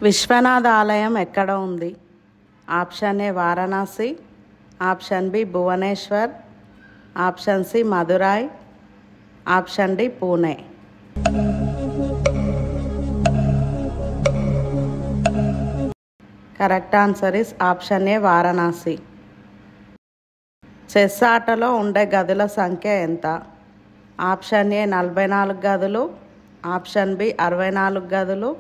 విశ్వనాథ ఆలయం ఎక్కడ ఉంది? Option A Varanasi, option B Bhubaneswar, option C Madurai, option D Pune. Correct answer is option A Varanasi. Chess ఆటలో ఉండే గదుల సంఖ్య ఎంత? ఆప్షన్ ఏ 44 గదులు, ఆప్షన్ బి 64 గదులు,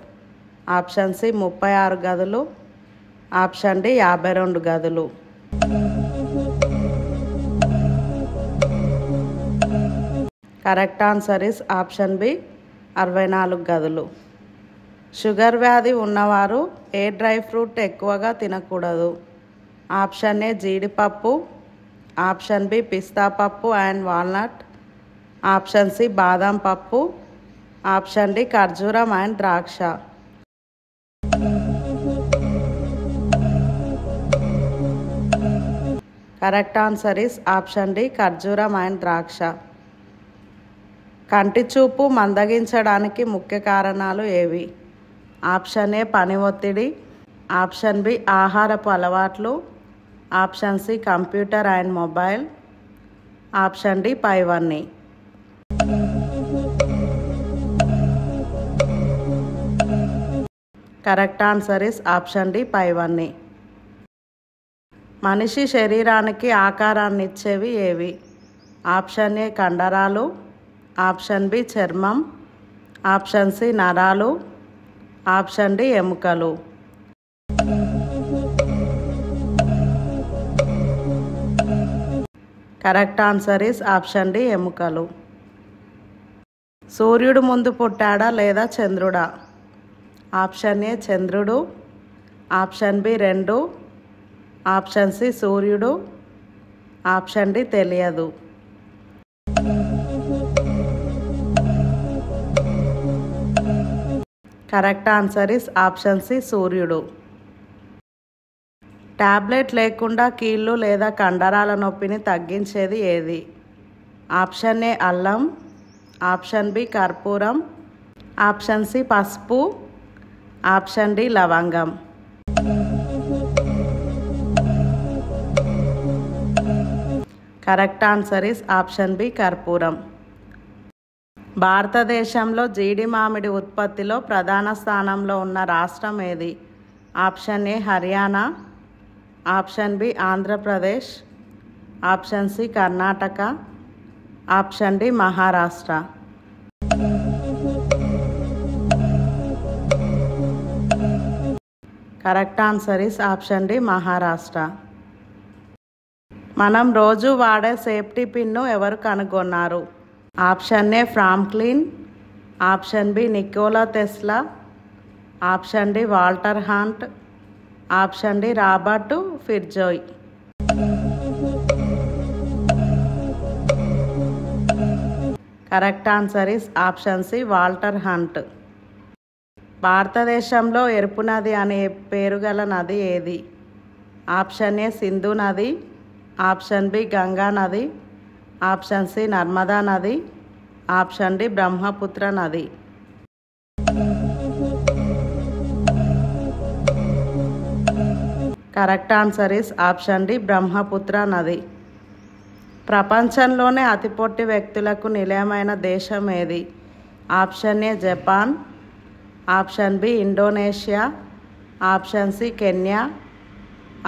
ఆప్షన్ సి 36 గదులు, ఆప్షన్ డి 52 గదులు. Correct answer is option B 64 గదులు. షుగర్ వ్యాధి ఉన్నవారు ఏ డ్రై ఫ్రూట్ ఎక్కువగా తినకూడదు? ఆప్షన్ ఏ జీడిపప్పు, ఆప్షన్ బి పిస్తా పప్పు అండ్ వాల్నట్, ఆప్షన్ సి బాదం పప్పు, ఆప్షన్ డి ఖర్జూరం అండ్ ద్రాక్ష. Correct answer is option D ఖర్జూరం అండ్ ద్రాక్ష. కంటి చూపు మందగించడానికి ముఖ్య కారణాలు ఏవి? ఆప్షన్ ఏ పని ఒత్తిడి, ఆప్షన్ బి ఆహారపు అలవాట్లు, option C computer and mobile, option D పైవన్నీ. Correct answer is option D పైవన్నీ. మనిషి శరీరానికి ఆకారాన్ని ఇచ్చేవి ఏవి? ఆప్షన్ ఏ కండరాలు, ఆప్షన్ బి చర్మం, ఆప్షన్ సి నరాలు, ఆప్షన్ డి ఎముకలు. Correct answer is option D ఎముకలు. సూర్యుడు ముందు పుట్టాడా లేదా చంద్రుడా? ఆప్షన్ ఏ చంద్రుడు, ఆప్షన్ బి 2, ఆప్షన్ సి సూర్యుడు, ఆప్షన్ డి తెలియదు. Correct answer is option C సూర్యుడు. టాబ్లెట్ లేకుండా కీళ్ళు లేదా కండరాల నొప్పిని తగ్గించేది ఏది? ఆప్షన్ ఏ అల్లం, ఆప్షన్ బి కర్పూరం, ఆప్షన్ సి పసుపు, ఆప్షన్ డి లవంగం. Correct answer is option B కర్పూరం. భారతదేశంలో జీడి మామిడి ఉత్పత్తిలో ప్రధాన స్థానంలో ఉన్న రాష్ట్రం ఏది? Option A Haryana, option B Andhra Pradesh, option C Karnataka, option D Maharashtra. Correct answer is option D Maharashtra. మనం రోజు వాడే సేఫ్టీ పిన్ను ఎవరు కనుగొన్నారు? Option A Franklin, option B Nicola Tesla, option D Walter haunt, option D Robert ఫిట్జోయ్. Correct answer is option C Walter hunt. భారతదేశంలో ఎరుపు నది అనే పేరు గల నది ఏది? ఆప్షన్ ఏ సింధు నది, ఆప్షన్ బి గంగా నది, ఆప్షన్ సి నర్మదా నది, ఆప్షన్ డి బ్రహ్మపుత్ర నది. Correct answer is option D Brahmaputra నది. ప్రపంచంలోనే అతి పొట్టి వ్యక్తులకు నిలయమైన దేశం ఏది? Option A Japan, option B Indonesia, option C Kenya,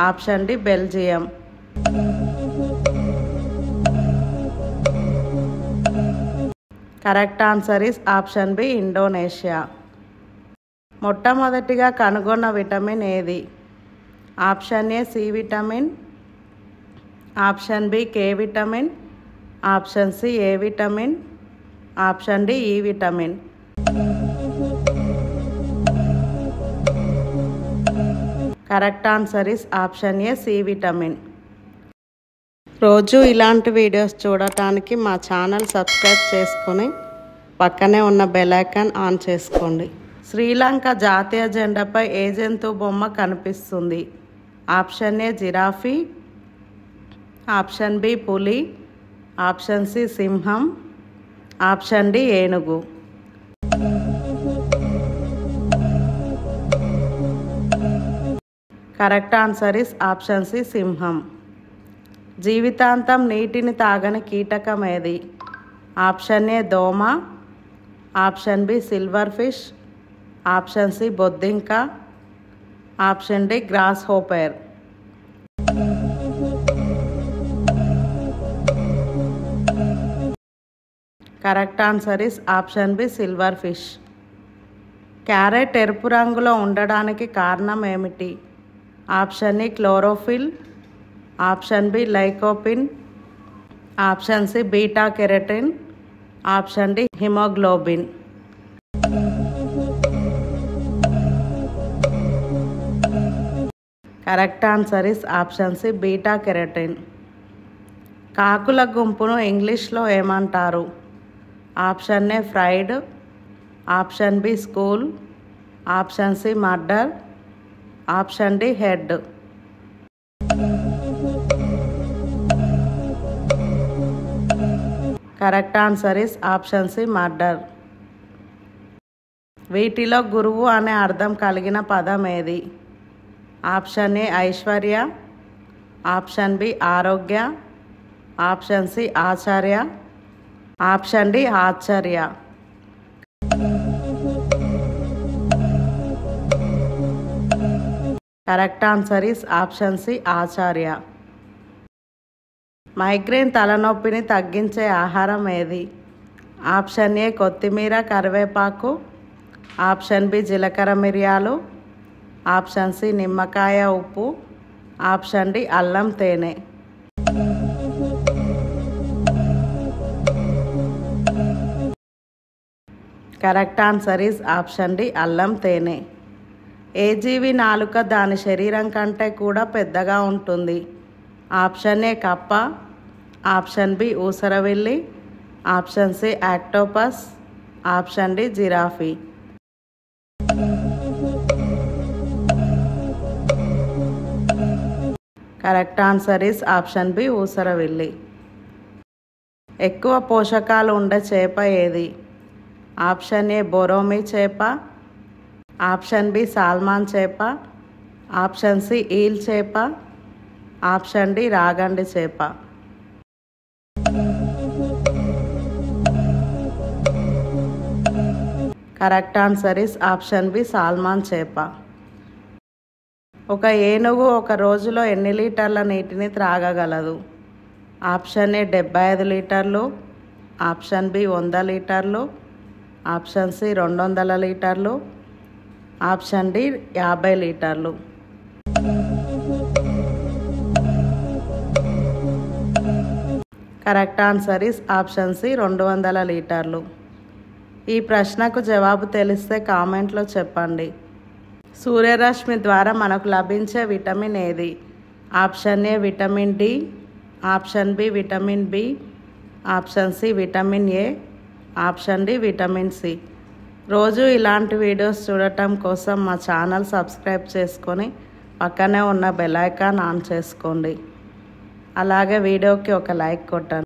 option D Belgium. Correct answer is option B Indonesia. మొట్టమొదటిగా కనుగొన్న విటమిన్ ఏది? Option A C vitamin, option B K vitamin, option C A vitamin, option D E vitamin. Correct answer is option A C vitamin. రోజు ఇలాంటి videos చూడటానికి మా channel subscribe చేసుకొని పక్కనే ఉన్న బెల్ ఐకాన్ ఆన్ చేసుకోండి. శ్రీలంక జాతీయ జెండాపై ఏ జంతువు బొమ్మ కనిపిస్తుంది? Option A giraffe, option B పులి, ఆప్షన్ సి సింహం, ఆప్షన్ డి ఏనుగు. Correct answer is option C సింహం. జీవితాంతం నీటిని తాగని కీటకం ఏది? ఆప్షన్ ఏ దోమ, option B silver fish, option C బొద్దింక, option D grasshopper. Correct answer is option B silver fish. Carrot ఎరుపు రంగులో ఉండడానికి కారణం ఏమిటి? Option A chlorophyll, option B lycopene, option C beta carotene, option D haemoglobin. Correct answer is option C beta carotene. కాకుల గుంపును ఇంగ్లీష్లో ఏమంటారు? Option A pride, option B school, option C murder, option D herd. Correct answer is option C murder. వీటిలో గురువు అనే అర్థం కలిగిన పదం ఏది? ఆప్షన్ ఏ ఐశ్వర్య, ఆప్షన్ బి ఆరోగ్య, ఆప్షన్ సి ఆచార్య, ఆప్షన్ డి ఆశ్చర్య. Correct answer is option C ఆచార్య. మైగ్రేన్ తలనొప్పిని తగ్గించే ఆహారం ఏది? ఆప్షన్ ఏ కొత్తిమీర కరివేపాకు, ఆప్షన్ బి జీలకర్ర మిరియాలు, ఆప్షన్ సి నిమ్మకాయ ఉప్పు, ఆప్షన్ డి అల్లం తేనె. Correct answer is option D అల్లం తేనె. ఏ జీవి నాలుక దాని శరీరం కంటే కూడా పెద్దగా ఉంటుంది? ఆప్షన్ ఏ కప్ప, ఆప్షన్ బి ఊసరవెల్లి, option C octopus, option D giraffe. Correct answer is option B ఊసరవెల్లి. ఎక్కువ పోషకాలు ఉండే చేప ఏది? ఆప్షన్ ఏ బొరోమి చేప, ఆప్షన్ బి సాల్మాన్ చేప, ఆప్షన్ సి ఈల్ చేప, ఆప్షన్ డి రాగండి చేప. Correct answer is option B salmon చేప. ఒక ఏనుగు ఒక రోజులో ఎన్ని లీటర్ల నీటిని త్రాగగలదు? ఆప్షన్ ఏ 75 లీటర్లు, ఆప్షన్ బి 100 లీటర్లు, ఆప్షన్ సి 200 లీటర్లు, ఆప్షన్ డి 50 లీటర్లు. Correct answer is option C 200 లీటర్లు. ఈ ప్రశ్నకు జవాబు తెలిస్తే కామెంట్లో చెప్పండి. సూర్యరశ్మి ద్వారా మనకు లభించే విటమిన్ ఏది? Option A vitamin D, option B vitamin B, option C vitamin A, option D vitamin C. రోజు ఇలాంటి వీడియోస్ చూడటం కోసం మా ఛానల్ సబ్స్క్రైబ్ చేసుకొని పక్కనే ఉన్న బెల్ ఐకాన్ ఆన్ చేసుకోండి. అలాగే వీడియోకి ఒక లైక్ కొట్టండి.